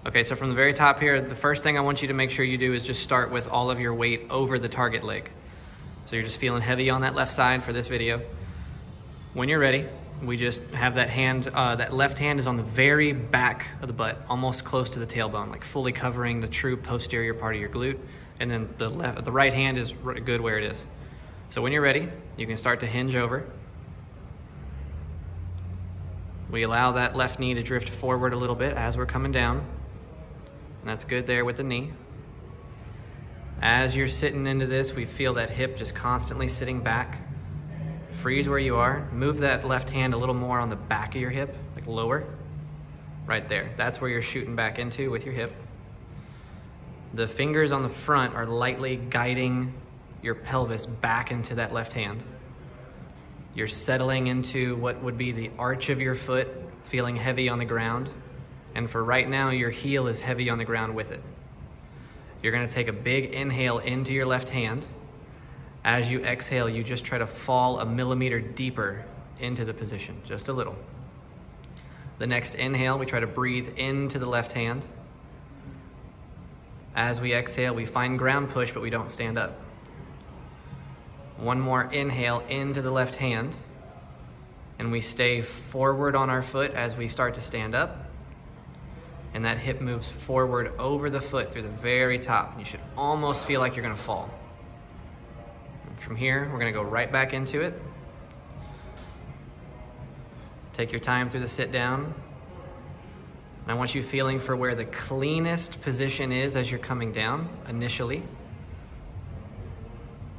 Okay, so from the very top here, the first thing I want you to make sure you do is just start with all of your weight over the target leg. So you're just feeling heavy on that left side for this video. When you're ready, we just have that hand, that left hand is on the very back of the butt, almost close to the tailbone, like fully covering the true posterior part of your glute. And then the right hand is good where it is. So when you're ready, you can start to hinge over. We allow that left knee to drift forward a little bit as we're coming down. And that's good there with the knee. As you're sitting into this, we feel that hip just constantly sitting back. Freeze where you are. Move that left hand a little more on the back of your hip, like lower. Right there. That's where you're shooting back into with your hip. The fingers on the front are lightly guiding your pelvis back into that left hand. You're settling into what would be the arch of your foot, feeling heavy on the ground. And for right now, your heel is heavy on the ground with it. You're gonna take a big inhale into your left hand. As you exhale, you just try to fall a millimeter deeper into the position, just a little. The next inhale, we try to breathe into the left hand. As we exhale, we find ground push, but we don't stand up. One more inhale into the left hand, and we stay forward on our foot as we start to stand up. And that hip moves forward over the foot through the very top. You should almost feel like you're gonna fall. And from here, we're gonna go right back into it. Take your time through the sit down. And I want you feeling for where the cleanest position is as you're coming down initially.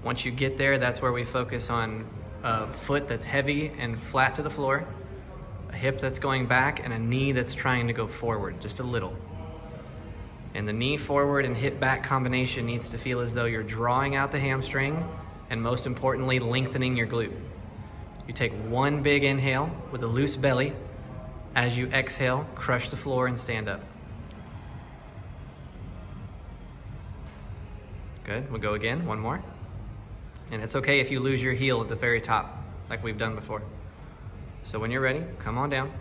Once you get there, that's where we focus on a foot that's heavy and flat to the floor, a hip that's going back, and a knee that's trying to go forward, just a little. And the knee forward and hip back combination needs to feel as though you're drawing out the hamstring and, most importantly, lengthening your glute. You take one big inhale with a loose belly. As you exhale, crush the floor and stand up. Good, we'll go again, one more. And it's okay if you lose your heel at the very top, like we've done before. So when you're ready, come on down.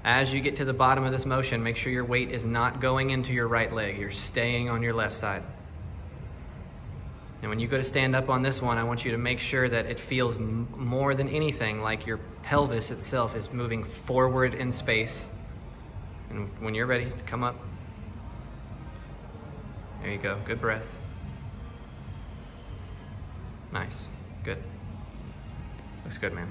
As you get to the bottom of this motion, make sure your weight is not going into your right leg. You're staying on your left side. And when you go to stand up on this one, I want you to make sure that it feels more than anything like your pelvis itself is moving forward in space. And when you're ready to come up, there you go, good breath. Nice, good. Looks good, man.